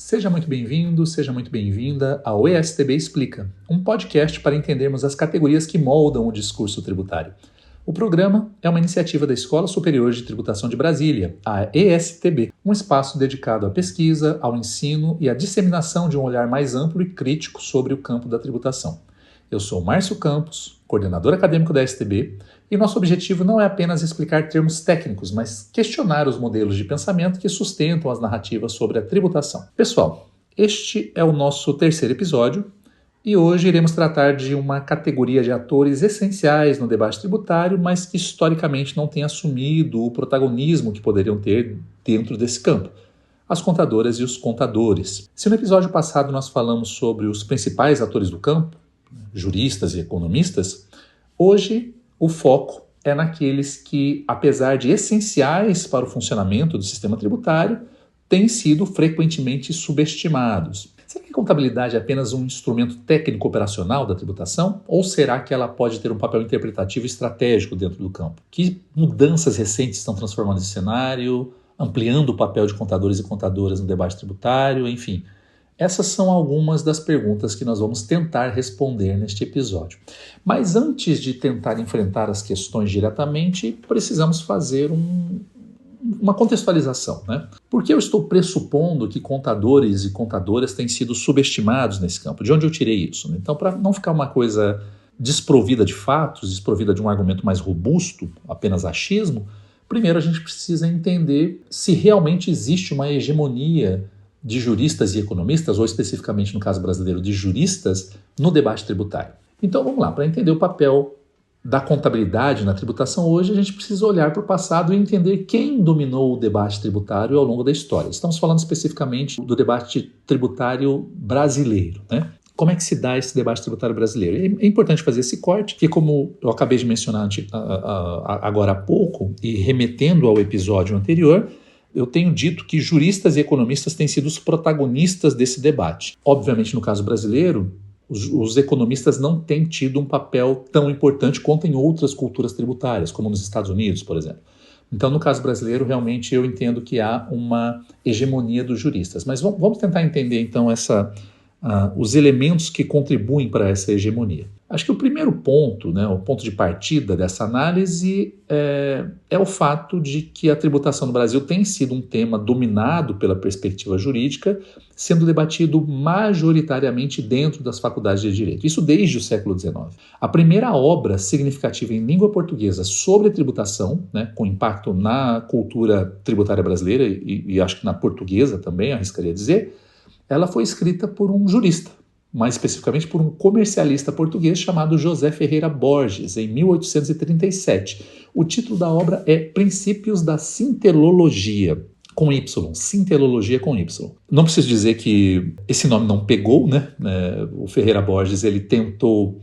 Seja muito bem-vindo, seja muito bem-vinda ao ESTB Explica, um podcast para entendermos as categorias que moldam o discurso tributário. O programa é uma iniciativa da Escola Superior de Tributação de Brasília, a ESTB, um espaço dedicado à pesquisa, ao ensino e à disseminação de um olhar mais amplo e crítico sobre o campo da tributação. Eu sou Márcio Campos, coordenador acadêmico da ESTB, e nosso objetivo não é apenas explicar termos técnicos, mas questionar os modelos de pensamento que sustentam as narrativas sobre a tributação. Pessoal, este é o nosso terceiro episódio e hoje iremos tratar de uma categoria de atores essenciais no debate tributário, mas que historicamente não têm assumido o protagonismo que poderiam ter dentro desse campo: as contadoras e os contadores. Se no episódio passado nós falamos sobre os principais atores do campo, juristas e economistas, hoje o foco é naqueles que, apesar de essenciais para o funcionamento do sistema tributário, têm sido frequentemente subestimados. Será que a contabilidade é apenas um instrumento técnico operacional da tributação? Ou será que ela pode ter um papel interpretativo e estratégico dentro do campo? Que mudanças recentes estão transformando esse cenário, ampliando o papel de contadores e contadoras no debate tributário, enfim? Essas são algumas das perguntas que nós vamos tentar responder neste episódio. Mas antes de tentar enfrentar as questões diretamente, precisamos fazer uma contextualização, né? Por que eu estou pressupondo que contadores e contadoras têm sido subestimados nesse campo? De onde eu tirei isso? Então, para não ficar uma coisa desprovida de fatos, desprovida de um argumento mais robusto, apenas achismo, primeiro a gente precisa entender se realmente existe uma hegemonia de juristas e economistas, ou especificamente no caso brasileiro de juristas, no debate tributário. Então vamos lá, para entender o papel da contabilidade na tributação hoje, a gente precisa olhar para o passado e entender quem dominou o debate tributário ao longo da história. Estamos falando especificamente do debate tributário brasileiro, né? Como é que se dá esse debate tributário brasileiro? É importante fazer esse corte, que como eu acabei de mencionar agora há pouco, e remetendo ao episódio anterior, eu tenho dito que juristas e economistas têm sido os protagonistas desse debate. Obviamente, no caso brasileiro, os economistas não têm tido um papel tão importante quanto em outras culturas tributárias, como nos Estados Unidos, por exemplo. Então, no caso brasileiro, realmente eu entendo que há uma hegemonia dos juristas. Mas vamos tentar entender, então, os elementos que contribuem para essa hegemonia. Acho que o primeiro ponto, né, o ponto de partida dessa análise é o fato de que a tributação no Brasil tem sido um tema dominado pela perspectiva jurídica, sendo debatido majoritariamente dentro das faculdades de direito. Isso desde o século XIX. A primeira obra significativa em língua portuguesa sobre tributação, né, com impacto na cultura tributária brasileira e acho que na portuguesa também, arriscaria dizer, ela foi escrita por um jurista, mais especificamente por um comercialista português chamado José Ferreira Borges, em 1837. O título da obra é Princípios da Sintelologia, com Y, Sintelologia com Y. Não preciso dizer que esse nome não pegou, né? O Ferreira Borges ele tentou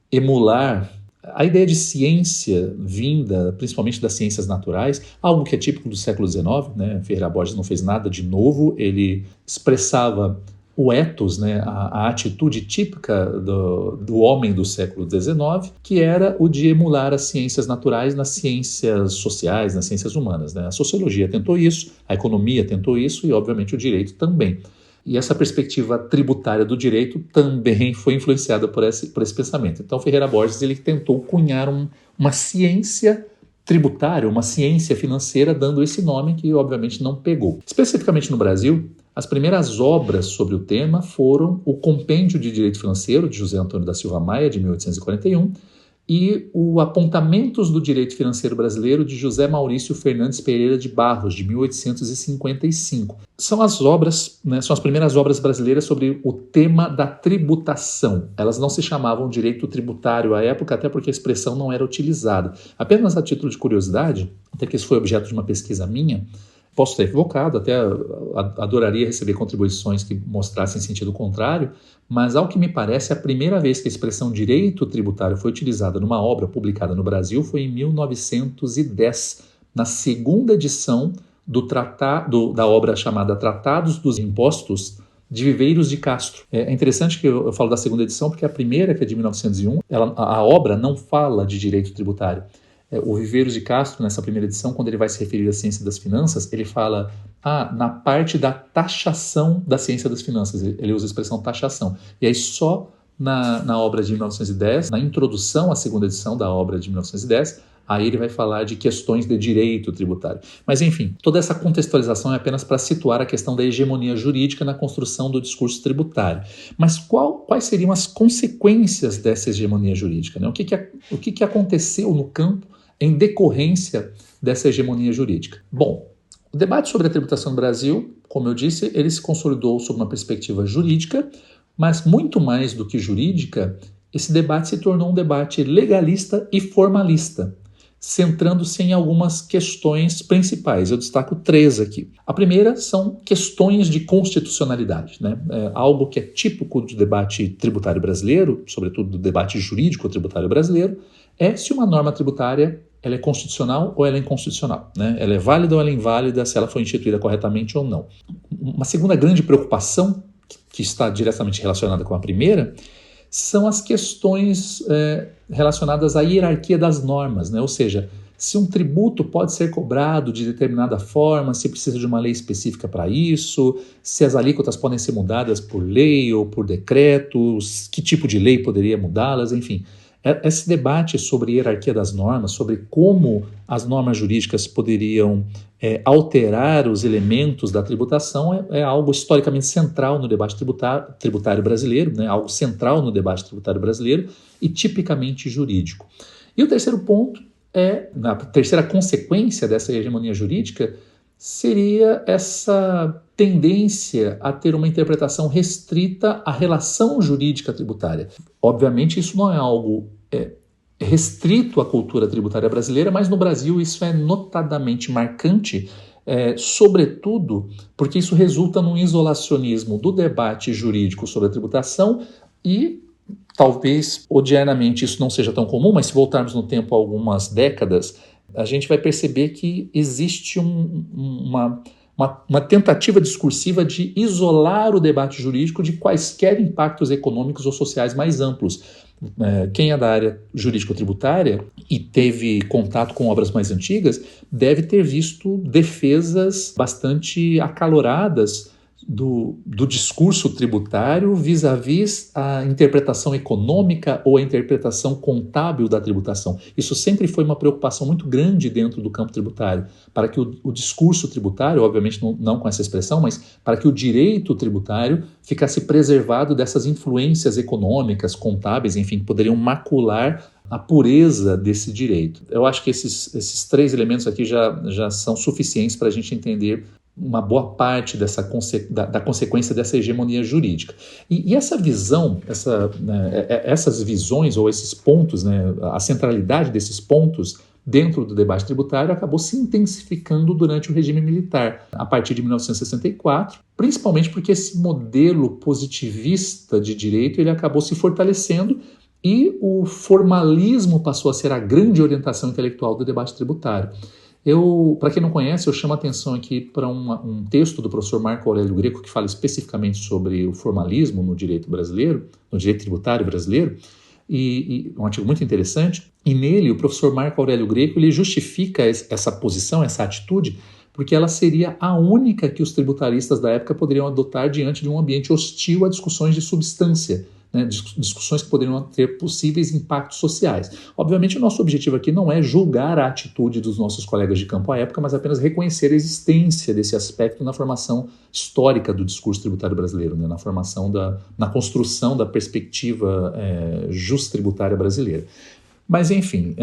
emular a ideia de ciência vinda principalmente das ciências naturais, algo que é típico do século XIX, né? Ferreira Borges não fez nada de novo, ele expressava o ethos, né? a atitude típica do homem do século XIX, que era o de emular as ciências naturais nas ciências sociais, nas ciências humanas, né? A sociologia tentou isso, a economia tentou isso e, obviamente, o direito também. E essa perspectiva tributária do direito também foi influenciada por esse pensamento. Então, Ferreira Borges ele tentou cunhar uma ciência tributária, uma ciência financeira, dando esse nome que, obviamente, não pegou. Especificamente no Brasil, as primeiras obras sobre o tema foram o Compêndio de Direito Financeiro, de José Antônio da Silva Maia, de 1841, e o Apontamentos do Direito Financeiro Brasileiro, de José Maurício Fernandes Pereira de Barros, de 1855. São as obras, né, são as primeiras obras brasileiras sobre o tema da tributação. Elas não se chamavam direito tributário à época, até porque a expressão não era utilizada. Apenas a título de curiosidade, até que isso foi objeto de uma pesquisa minha, posso estar equivocado, até adoraria receber contribuições que mostrassem sentido contrário, mas ao que me parece, a primeira vez que a expressão direito tributário foi utilizada numa obra publicada no Brasil foi em 1910, na segunda edição da obra chamada Tratados dos Impostos de Viveiros de Castro. É interessante que eu falo da segunda edição, porque a primeira, que é de 1901, a obra não fala de direito tributário. O Viveiros de Castro, nessa primeira edição, quando ele vai se referir à ciência das finanças, ele fala na parte da taxação da ciência das finanças. Ele usa a expressão taxação. E aí só na obra de 1910, na introdução à segunda edição da obra de 1910, aí ele vai falar de questões de direito tributário. Mas, enfim, toda essa contextualização é apenas para situar a questão da hegemonia jurídica na construção do discurso tributário. Mas quais seriam as consequências dessa hegemonia jurídica, né? O que aconteceu no campo em decorrência dessa hegemonia jurídica? Bom, o debate sobre a tributação no Brasil, como eu disse, ele se consolidou sob uma perspectiva jurídica, mas muito mais do que jurídica, esse debate se tornou um debate legalista e formalista, centrando-se em algumas questões principais. Eu destaco 3 aqui. A primeira são questões de constitucionalidade, né? Algo que é típico do debate tributário brasileiro, sobretudo do debate jurídico tributário brasileiro, é se uma norma tributária ela é constitucional ou ela é inconstitucional, né? Ela é válida ou ela é inválida, se ela foi instituída corretamente ou não. Uma segunda grande preocupação, que está diretamente relacionada com a primeira, são as questões relacionadas à hierarquia das normas, né? Ou seja, se um tributo pode ser cobrado de determinada forma, se precisa de uma lei específica para isso, se as alíquotas podem ser mudadas por lei ou por decreto, que tipo de lei poderia mudá-las, enfim. Esse debate sobre hierarquia das normas, sobre como as normas jurídicas poderiam alterar os elementos da tributação é algo historicamente central no debate tributário brasileiro, né? Algo central no debate tributário brasileiro e tipicamente jurídico. E o terceiro ponto a terceira consequência dessa hegemonia jurídica seria essa tendência a ter uma interpretação restrita à relação jurídica tributária. Obviamente, isso não é algo restrito à cultura tributária brasileira, mas no Brasil isso é notadamente marcante, sobretudo porque isso resulta num isolacionismo do debate jurídico sobre a tributação e talvez, odiernamente, isso não seja tão comum, mas se voltarmos no tempo algumas décadas, a gente vai perceber que existe uma tentativa discursiva de isolar o debate jurídico de quaisquer impactos econômicos ou sociais mais amplos. Quem é da área jurídico-tributária e teve contato com obras mais antigas deve ter visto defesas bastante acaloradas do discurso tributário vis-à-vis a interpretação econômica ou a interpretação contábil da tributação. Isso sempre foi uma preocupação muito grande dentro do campo tributário, para que o discurso tributário, obviamente não com essa expressão, mas para que o direito tributário ficasse preservado dessas influências econômicas, contábeis, enfim, que poderiam macular a pureza desse direito. Eu acho que esses 3 elementos aqui já são suficientes para a gente entender uma boa parte da consequência dessa hegemonia jurídica. E essa visão, essas visões ou esses pontos, né, a centralidade desses pontos dentro do debate tributário acabou se intensificando durante o regime militar, a partir de 1964, principalmente porque esse modelo positivista de direito ele acabou se fortalecendo e o formalismo passou a ser a grande orientação intelectual do debate tributário. Para quem não conhece, eu chamo a atenção aqui para um texto do professor Marco Aurélio Greco que fala especificamente sobre o formalismo no direito brasileiro, no direito tributário brasileiro, e um artigo muito interessante. E nele o professor Marco Aurélio Greco ele justifica essa posição, essa atitude, porque ela seria a única que os tributaristas da época poderiam adotar diante de um ambiente hostil a discussões de substância, né, discussões que poderiam ter possíveis impactos sociais. Obviamente, o nosso objetivo aqui não é julgar a atitude dos nossos colegas de campo à época, mas apenas reconhecer a existência desse aspecto na formação histórica do discurso tributário brasileiro, né, na construção da perspectiva justitributária brasileira. Mas, enfim,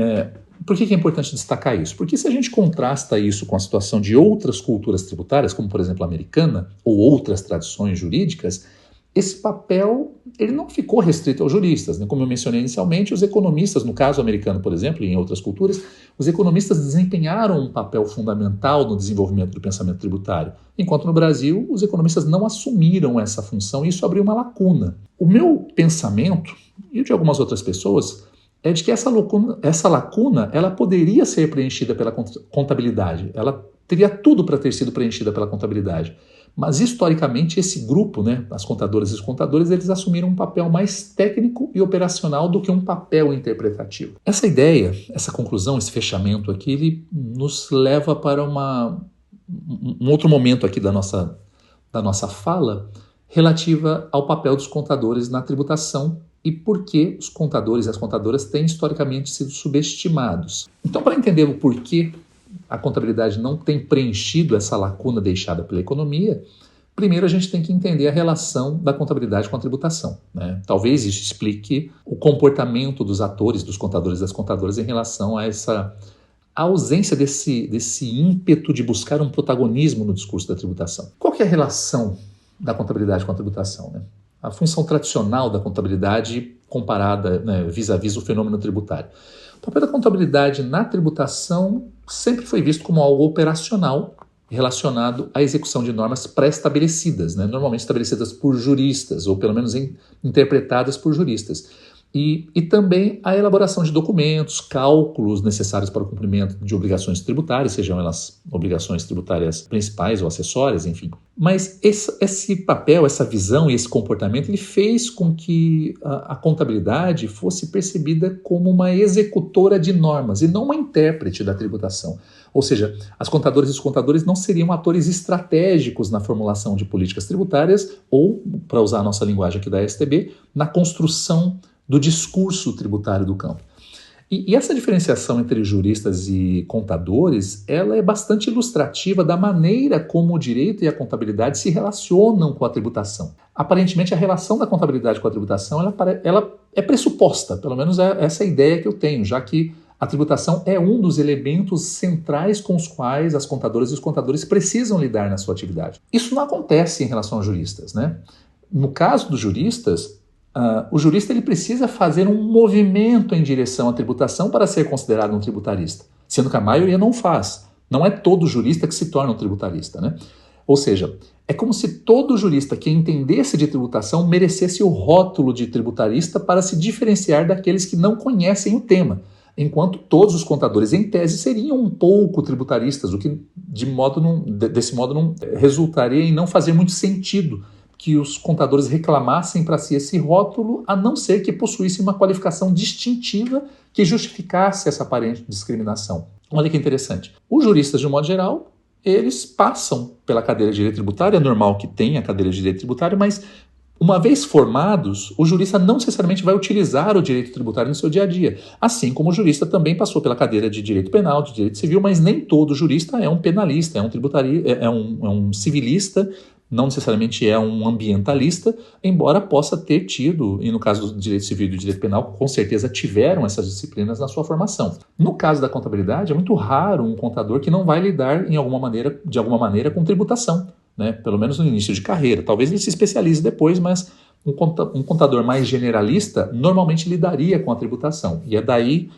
por que é importante destacar isso? Porque se a gente contrasta isso com a situação de outras culturas tributárias, como, por exemplo, a americana, ou outras tradições jurídicas, esse papel ele não ficou restrito aos juristas, né? Como eu mencionei inicialmente, os economistas, no caso americano, por exemplo, e em outras culturas, os economistas desempenharam um papel fundamental no desenvolvimento do pensamento tributário, enquanto no Brasil os economistas não assumiram essa função e isso abriu uma lacuna. O meu pensamento, e o de algumas outras pessoas, é de que essa lacuna ela poderia ser preenchida pela contabilidade, ela teria tudo para ter sido preenchida pela contabilidade. Mas, historicamente, esse grupo, né, as contadoras e os contadores, eles assumiram um papel mais técnico e operacional do que um papel interpretativo. Essa ideia, essa conclusão, esse fechamento aqui, ele nos leva para uma um outro momento aqui da nossa fala relativa ao papel dos contadores na tributação e por que os contadores e as contadoras têm historicamente sido subestimados. Então, para entender o porquê a contabilidade não tem preenchido essa lacuna deixada pela economia, primeiro a gente tem que entender a relação da contabilidade com a tributação, né? Talvez isso explique o comportamento dos atores, dos contadores e das contadoras em relação a essa ausência desse ímpeto de buscar um protagonismo no discurso da tributação. Qual que é a relação da contabilidade com a tributação, né? A função tradicional da contabilidade comparada, né, vis-à-vis o fenômeno tributário. O papel da contabilidade na tributação sempre foi visto como algo operacional relacionado à execução de normas pré-estabelecidas, né, normalmente estabelecidas por juristas, ou pelo menos interpretadas por juristas. E também a elaboração de documentos, cálculos necessários para o cumprimento de obrigações tributárias, sejam elas obrigações tributárias principais ou acessórias, enfim. Mas esse papel, essa visão e esse comportamento, ele fez com que a contabilidade fosse percebida como uma executora de normas e não uma intérprete da tributação. Ou seja, as contadoras e os contadores não seriam atores estratégicos na formulação de políticas tributárias ou, para usar a nossa linguagem aqui da STB, na construção do discurso tributário do campo. E essa diferenciação entre juristas e contadores, ela é bastante ilustrativa da maneira como o direito e a contabilidade se relacionam com a tributação. Aparentemente, a relação da contabilidade com a tributação ela é pressuposta, pelo menos essa é a ideia que eu tenho, já que a tributação é um dos elementos centrais com os quais as contadoras e os contadores precisam lidar na sua atividade. Isso não acontece em relação aos juristas, né? No caso dos juristas, o jurista ele precisa fazer um movimento em direção à tributação para ser considerado um tributarista, sendo que a maioria não faz. Não é todo jurista que se torna um tributarista, né? Ou seja, é como se todo jurista que entendesse de tributação merecesse o rótulo de tributarista para se diferenciar daqueles que não conhecem o tema, enquanto todos os contadores, em tese, seriam um pouco tributaristas, o que desse modo não resultaria em não fazer muito sentido que os contadores reclamassem para si esse rótulo, a não ser que possuíssem uma qualificação distintiva que justificasse essa aparente discriminação. Olha que interessante. Os juristas, de um modo geral, eles passam pela cadeira de direito tributário, é normal que tenha a cadeira de direito tributário, mas uma vez formados, o jurista não necessariamente vai utilizar o direito tributário no seu dia a dia. Assim como o jurista também passou pela cadeira de direito penal, de direito civil, mas nem todo jurista é um penalista, é um tributarista, é um civilista, não necessariamente é um ambientalista, embora possa ter tido, e no caso do direito civil e do direito penal, com certeza tiveram essas disciplinas na sua formação. No caso da contabilidade, é muito raro um contador que não vai lidar de alguma maneira com tributação, né? Pelo menos no início de carreira. Talvez ele se especialize depois, mas um contador mais generalista normalmente lidaria com a tributação. E é daí,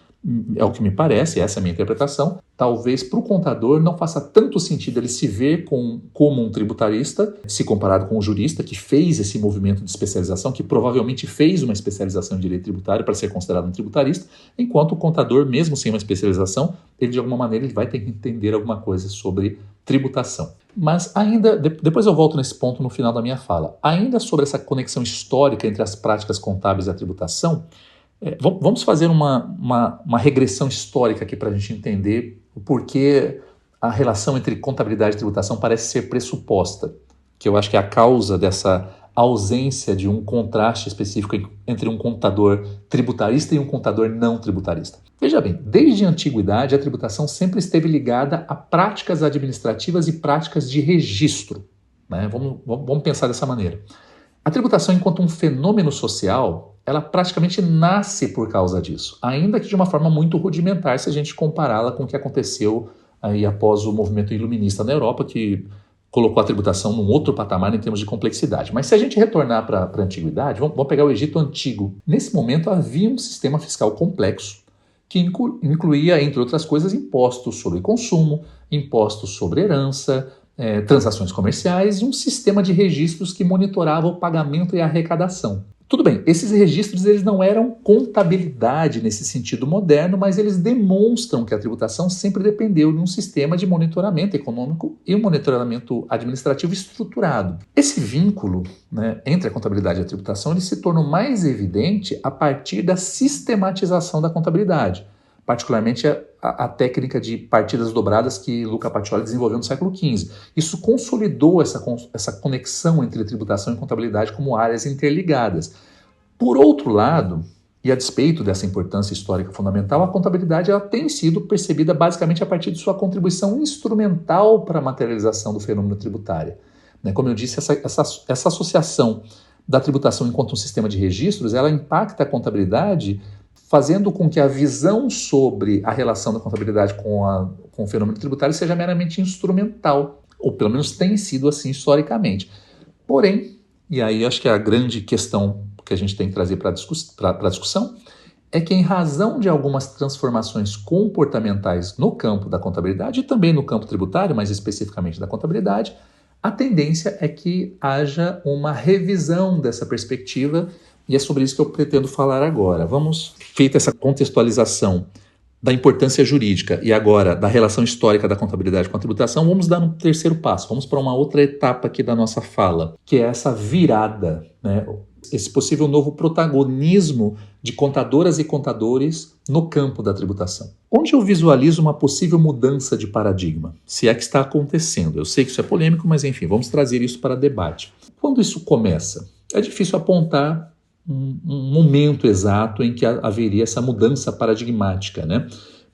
é o que me parece, essa é a minha interpretação, talvez para o contador não faça tanto sentido ele se ver como um tributarista, se comparado com o jurista que fez esse movimento de especialização, que provavelmente fez uma especialização em direito tributário para ser considerado um tributarista, enquanto o contador, mesmo sem uma especialização, ele de alguma maneira ele vai ter que entender alguma coisa sobre tributação. Mas ainda, depois eu volto nesse ponto no final da minha fala, ainda sobre essa conexão histórica entre as práticas contábeis e a tributação, vamos fazer uma regressão histórica aqui para a gente entender o porquê a relação entre contabilidade e tributação parece ser pressuposta, que eu acho que é a causa dessa ausência de um contraste específico entre um contador tributarista e um contador não tributarista. Veja bem, desde a antiguidade a tributação sempre esteve ligada a práticas administrativas e práticas de registro, né? Vamos pensar dessa maneira. A tributação, enquanto um fenômeno social, ela praticamente nasce por causa disso, ainda que de uma forma muito rudimentar se a gente compará-la com o que aconteceu aí após o movimento iluminista na Europa, que colocou a tributação num outro patamar em termos de complexidade. Mas se a gente retornar para a antiguidade, vamos pegar o Egito Antigo. Nesse momento havia um sistema fiscal complexo que incluía, entre outras coisas, impostos sobre consumo, impostos sobre herança, transações comerciais e um sistema de registros que monitorava o pagamento e a arrecadação. Tudo bem, esses registros eles não eram contabilidade nesse sentido moderno, mas eles demonstram que a tributação sempre dependeu de um sistema de monitoramento econômico e um monitoramento administrativo estruturado. Esse vínculo, né, entre a contabilidade e a tributação ele se tornou mais evidente a partir da sistematização da contabilidade. particularmente a técnica de partidas dobradas que Luca Pacioli desenvolveu no século XV. Isso consolidou essa conexão entre tributação e contabilidade como áreas interligadas. Por outro lado, e a despeito dessa importância histórica fundamental, a contabilidade ela tem sido percebida basicamente a partir de sua contribuição instrumental para a materialização do fenômeno tributário. Como eu disse, essa associação da tributação enquanto um sistema de registros, ela impacta a contabilidade, fazendo com que a visão sobre a relação da contabilidade com o fenômeno tributário seja meramente instrumental, ou pelo menos tem sido assim historicamente. Porém, e aí acho que é a grande questão que a gente tem que trazer para a discussão, é que em razão de algumas transformações comportamentais no campo da contabilidade e também no campo tributário, mais especificamente da contabilidade, a tendência é que haja uma revisão dessa perspectiva e é sobre isso que eu pretendo falar agora. Feita essa contextualização da importância jurídica e agora da relação histórica da contabilidade com a tributação, vamos dar um terceiro passo, vamos para uma outra etapa aqui da nossa fala, que é essa virada, esse possível novo protagonismo de contadoras e contadores no campo da tributação. Onde eu visualizo uma possível mudança de paradigma, se é que está acontecendo. Eu sei que isso é polêmico, mas enfim, vamos trazer isso para debate. Quando isso começa? É difícil apontar um momento exato em que haveria essa mudança paradigmática,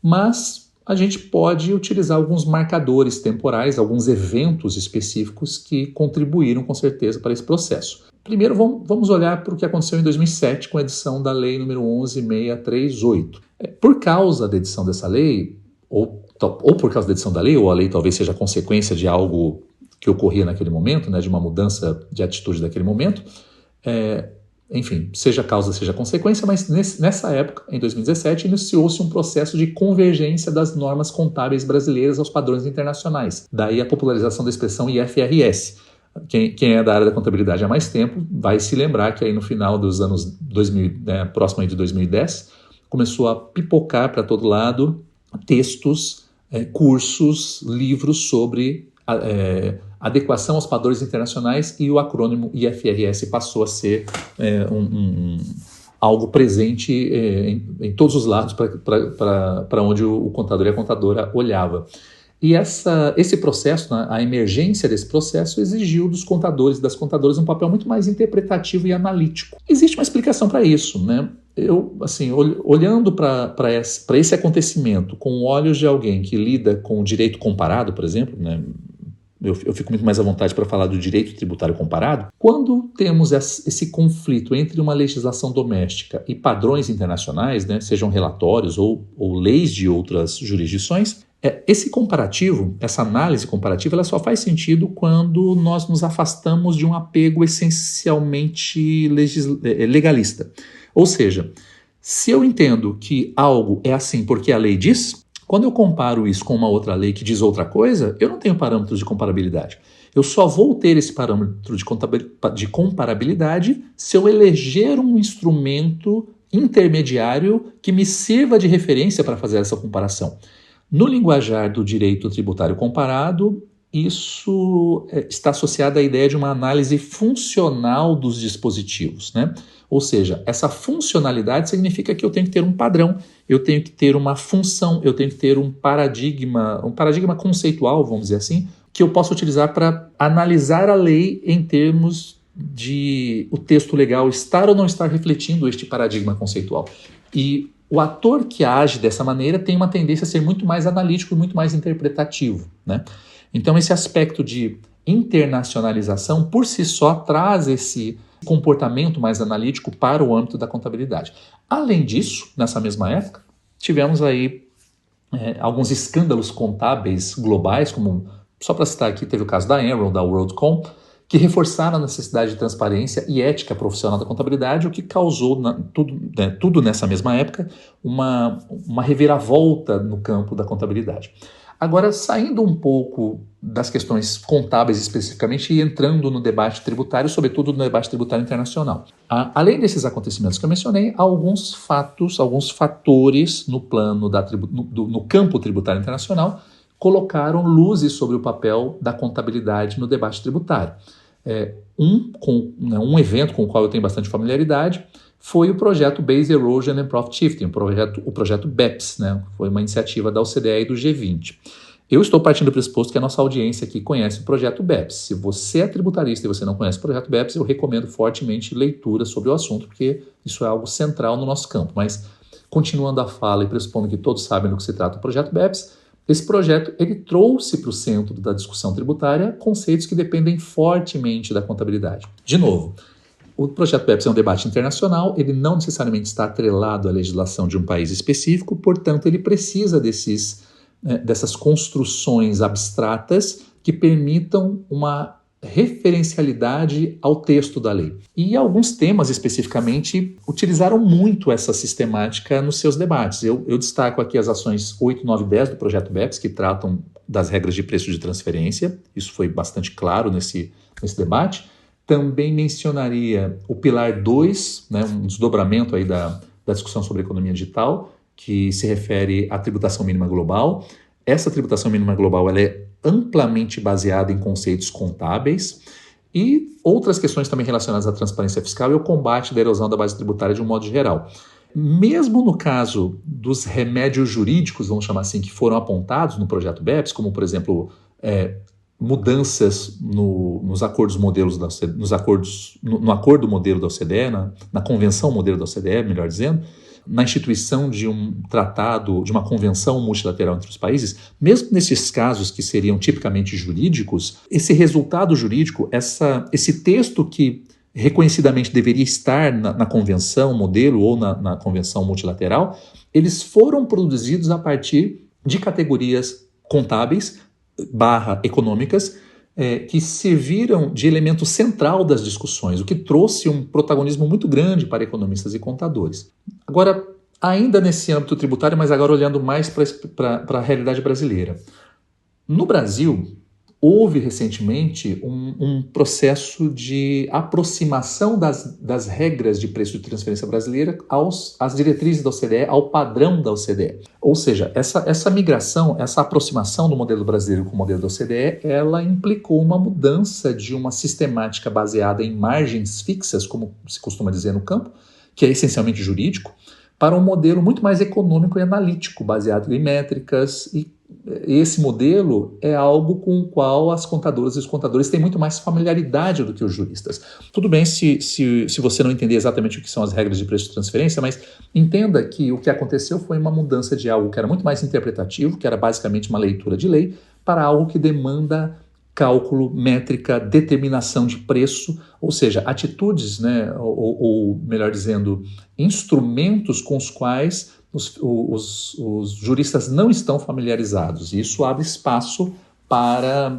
Mas a gente pode utilizar alguns marcadores temporais, alguns eventos específicos que contribuíram com certeza para esse processo. Primeiro, vamos olhar para o que aconteceu em 2007 com a edição da Lei número 11.638. Por causa da edição dessa lei, ou por causa da edição da lei, ou a lei talvez seja consequência de algo que ocorria naquele momento, de uma mudança de atitude daquele momento, enfim, seja causa, seja consequência, mas nessa época, em 2017, iniciou-se um processo de convergência das normas contábeis brasileiras aos padrões internacionais. Daí a popularização da expressão IFRS. Quem é da área da contabilidade há mais tempo vai se lembrar que aí no final dos anos 2000, próximo aí de 2010, começou a pipocar para todo lado textos, cursos, livros sobre adequação aos padrões internacionais, e o acrônimo IFRS passou a ser algo presente em todos os lados para onde o contador e a contadora olhava. E esse processo, a emergência desse processo, exigiu dos contadores e das contadoras um papel muito mais interpretativo e analítico. Existe uma explicação para isso, Eu, olhando para esse acontecimento com olhos de alguém que lida com o direito comparado, por exemplo, eu fico muito mais à vontade para falar do direito tributário comparado. Quando temos esse conflito entre uma legislação doméstica e padrões internacionais, sejam relatórios ou leis de outras jurisdições, esse comparativo, essa análise comparativa, ela só faz sentido quando nós nos afastamos de um apego essencialmente legalista. Ou seja, se eu entendo que algo é assim porque a lei diz, quando eu comparo isso com uma outra lei que diz outra coisa, eu não tenho parâmetros de comparabilidade. Eu só vou ter esse parâmetro de comparabilidade se eu eleger um instrumento intermediário que me sirva de referência para fazer essa comparação. No linguajar do direito tributário comparado, isso está associado à ideia de uma análise funcional dos dispositivos, Ou seja, essa funcionalidade significa que eu tenho que ter um padrão, eu tenho que ter uma função, eu tenho que ter um paradigma conceitual, vamos dizer assim, que eu possa utilizar para analisar a lei em termos de o texto legal estar ou não estar refletindo este paradigma conceitual. E o ator que age dessa maneira tem uma tendência a ser muito mais analítico e muito mais interpretativo, Então, esse aspecto de internacionalização, por si só, traz esse comportamento mais analítico para o âmbito da contabilidade. Além disso, nessa mesma época, tivemos aí alguns escândalos contábeis globais, como, só para citar aqui, teve o caso da Enron, da WorldCom, que reforçaram a necessidade de transparência e ética profissional da contabilidade, o que causou tudo nessa mesma época uma reviravolta no campo da contabilidade. Agora, saindo um pouco das questões contábeis especificamente e entrando no debate tributário, sobretudo no debate tributário internacional. Além desses acontecimentos que eu mencionei, há alguns fatores no plano no campo tributário internacional colocaram luzes sobre o papel da contabilidade no debate tributário. Um evento com o qual eu tenho bastante familiaridade foi o projeto Base Erosion and Profit Shifting, o projeto BEPS, né? Foi uma iniciativa da OCDE e do G20. Eu estou partindo do pressuposto que a nossa audiência aqui conhece o projeto BEPS. Se você é tributarista e você não conhece o projeto BEPS, eu recomendo fortemente leitura sobre o assunto, porque isso é algo central no nosso campo. Mas, continuando a fala e pressupondo que todos sabem do que se trata o projeto BEPS, esse projeto ele trouxe para o centro da discussão tributária conceitos que dependem fortemente da contabilidade. De novo, o projeto BEPS é um debate internacional, ele não necessariamente está atrelado à legislação de um país específico, portanto, ele precisa dessas construções abstratas que permitam uma referencialidade ao texto da lei. E alguns temas especificamente utilizaram muito essa sistemática nos seus debates. Eu destaco aqui as ações 8, 9 e 10 do projeto BEPS, que tratam das regras de preço de transferência. Isso foi bastante claro nesse debate. Também mencionaria o pilar 2, né, um desdobramento aí da discussão sobre economia digital, que se refere à tributação mínima global. Essa tributação mínima global ela é amplamente baseada em conceitos contábeis e outras questões também relacionadas à transparência fiscal e ao combate da erosão da base tributária de um modo geral. Mesmo no caso dos remédios jurídicos, vamos chamar assim, que foram apontados no projeto BEPS, como, por exemplo, mudanças nos acordos modelos no acordo modelo da OCDE, na convenção modelo da OCDE, melhor dizendo, na instituição de um tratado, de uma convenção multilateral entre os países, mesmo nesses casos que seriam tipicamente jurídicos, esse resultado jurídico, esse texto que reconhecidamente deveria estar na convenção modelo ou na convenção multilateral, eles foram produzidos a partir de categorias contábeis / econômicas que serviram de elemento central das discussões, o que trouxe um protagonismo muito grande para economistas e contadores. Agora, ainda nesse âmbito tributário, mas agora olhando mais para a realidade brasileira. No Brasil, houve recentemente um processo de aproximação das regras de preço de transferência brasileira às diretrizes da OCDE, ao padrão da OCDE. Ou seja, essa migração, essa aproximação do modelo brasileiro com o modelo da OCDE, ela implicou uma mudança de uma sistemática baseada em margens fixas, como se costuma dizer no campo, que é essencialmente jurídico, para um modelo muito mais econômico e analítico, baseado em métricas, e esse modelo é algo com o qual as contadoras e os contadores têm muito mais familiaridade do que os juristas. Tudo bem se você não entender exatamente o que são as regras de preço de transferência, mas entenda que o que aconteceu foi uma mudança de algo que era muito mais interpretativo, que era basicamente uma leitura de lei, para algo que demanda cálculo, métrica, determinação de preço, ou seja, atitudes, né, ou melhor dizendo, instrumentos com os quais os juristas não estão familiarizados. E isso abre espaço para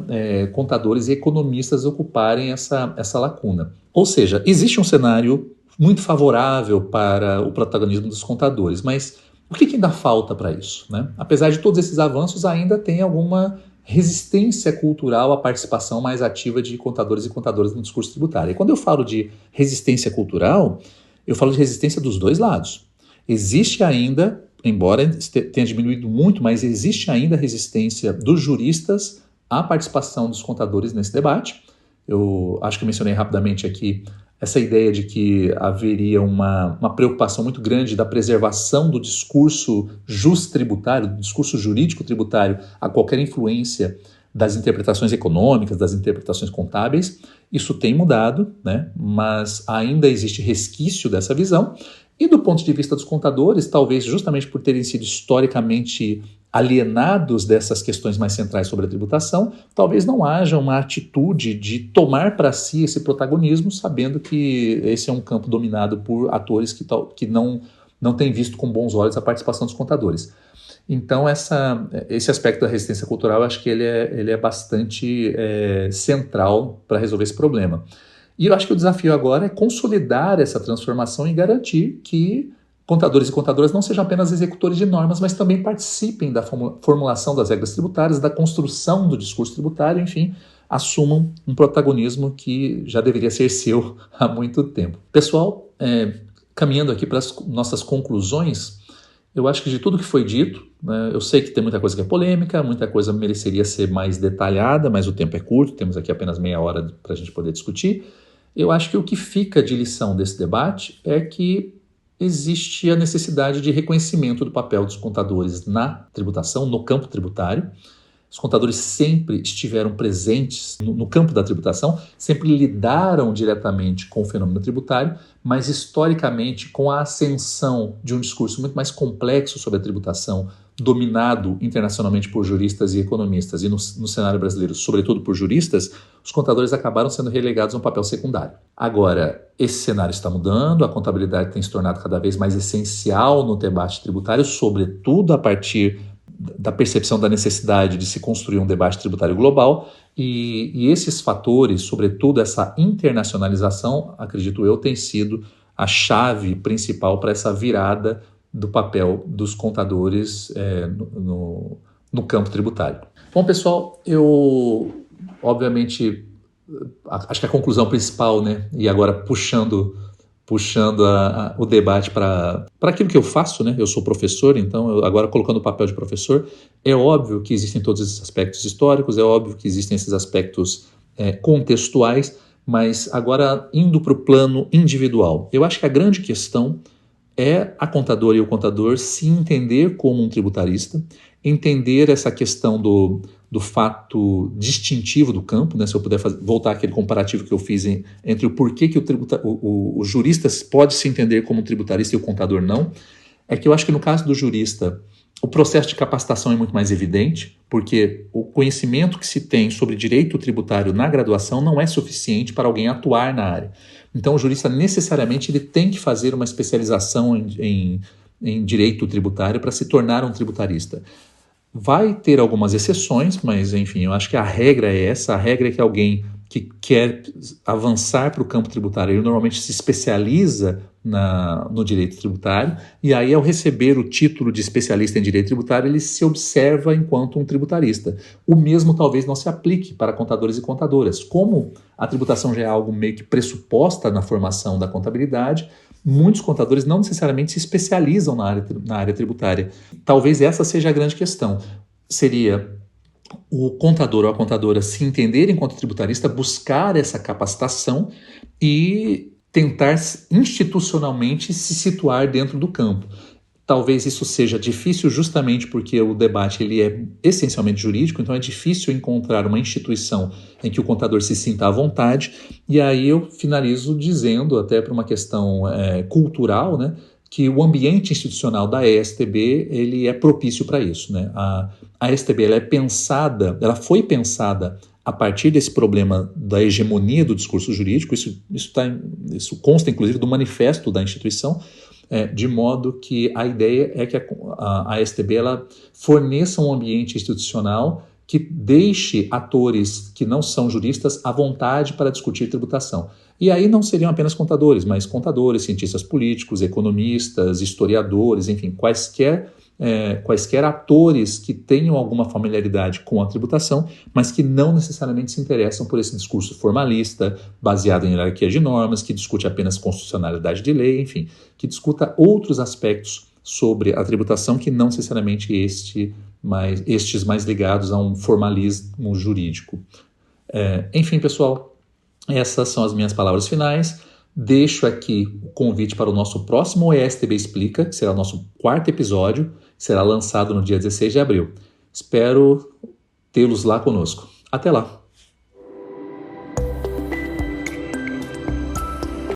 contadores e economistas ocuparem essa lacuna. Ou seja, existe um cenário muito favorável para o protagonismo dos contadores, mas o que ainda falta para isso, né? Apesar de todos esses avanços, ainda tem alguma resistência cultural à participação mais ativa de contadores e contadoras no discurso tributário. E quando eu falo de resistência cultural, eu falo de resistência dos dois lados. Existe ainda, embora tenha diminuído muito, mas existe ainda resistência dos juristas à participação dos contadores nesse debate. Eu acho que eu mencionei rapidamente aqui essa ideia de que haveria uma preocupação muito grande da preservação do discurso tributário, do discurso jurídico tributário, a qualquer influência das interpretações econômicas, das interpretações contábeis. Isso tem mudado, né? Mas ainda existe resquício dessa visão. E do ponto de vista dos contadores, talvez justamente por terem sido historicamente alienados dessas questões mais centrais sobre a tributação, talvez não haja uma atitude de tomar para si esse protagonismo, sabendo que esse é um campo dominado por atores que não têm visto com bons olhos a participação dos contadores. Então, esse aspecto da resistência cultural, eu acho que ele é bastante central para resolver esse problema. E eu acho que o desafio agora é consolidar essa transformação e garantir que contadores e contadoras não sejam apenas executores de normas, mas também participem da formulação das regras tributárias, da construção do discurso tributário, enfim, assumam um protagonismo que já deveria ser seu há muito tempo. Pessoal, caminhando aqui para as nossas conclusões, eu acho que de tudo que foi dito, né, eu sei que tem muita coisa que é polêmica, muita coisa mereceria ser mais detalhada, mas o tempo é curto, temos aqui apenas meia hora para a gente poder discutir. Eu acho que o que fica de lição desse debate é que existe a necessidade de reconhecimento do papel dos contadores na tributação, no campo tributário. Os contadores sempre estiveram presentes no campo da tributação, sempre lidaram diretamente com o fenômeno tributário, mas historicamente, com a ascensão de um discurso muito mais complexo sobre a tributação, dominado internacionalmente por juristas e economistas, e no cenário brasileiro, sobretudo por juristas, os contadores acabaram sendo relegados a um papel secundário. Agora, esse cenário está mudando, a contabilidade tem se tornado cada vez mais essencial no debate tributário, sobretudo a partir da percepção da necessidade de se construir um debate tributário global, e esses fatores, sobretudo essa internacionalização, acredito eu, tem sido a chave principal para essa virada do papel dos contadores no campo tributário. Bom, pessoal, eu obviamente acho que a conclusão principal, né, e agora puxando o debate para aquilo que eu faço, né? Eu sou professor, então agora colocando o papel de professor, é óbvio que existem todos esses aspectos históricos, é óbvio que existem esses aspectos contextuais, mas agora indo para o plano individual, eu acho que a grande questão é a contadora e o contador se entender como um tributarista, entender essa questão do fato distintivo do campo, né? Se eu puder voltar àquele comparativo que eu fiz entre o porquê que o jurista pode se entender como um tributarista e o contador não, é que eu acho que no caso do jurista, o processo de capacitação é muito mais evidente, porque o conhecimento que se tem sobre direito tributário na graduação não é suficiente para alguém atuar na área. Então o jurista necessariamente ele tem que fazer uma especialização em direito tributário para se tornar um tributarista. Vai ter algumas exceções, mas enfim, eu acho que a regra é essa, a regra é que alguém que quer avançar para o campo tributário, ele normalmente se especializa no direito tributário, e aí ao receber o título de especialista em direito tributário, ele se observa enquanto um tributarista. O mesmo talvez não se aplique para contadores e contadoras. Como a tributação já é algo meio que pressuposta na formação da contabilidade, muitos contadores não necessariamente se especializam na área tributária. Talvez essa seja a grande questão. Seria o contador ou a contadora se entender enquanto tributarista, buscar essa capacitação e tentar institucionalmente se situar dentro do campo. Talvez isso seja difícil justamente porque o debate ele é essencialmente jurídico, então é difícil encontrar uma instituição em que o contador se sinta à vontade, e aí eu finalizo dizendo, até por uma questão cultural, né, que o ambiente institucional da ESTB ele é propício para isso, né? A ESTB ela foi pensada a partir desse problema da hegemonia do discurso jurídico, isso consta inclusive do manifesto da instituição, de modo que a ideia é que a ESTB ela forneça um ambiente institucional que deixe atores que não são juristas à vontade para discutir tributação. E aí não seriam apenas contadores, mas contadores, cientistas políticos, economistas, historiadores, enfim, quaisquer atores que tenham alguma familiaridade com a tributação, mas que não necessariamente se interessam por esse discurso formalista, baseado em hierarquia de normas, que discute apenas constitucionalidade de lei, enfim, que discuta outros aspectos sobre a tributação que não necessariamente estes mais ligados a um formalismo jurídico. Enfim, pessoal, essas são as minhas palavras finais. Deixo aqui o convite para o nosso próximo ESTB Explica, que será o nosso 4º episódio, que será lançado no dia 16 de abril. Espero tê-los lá conosco. Até lá!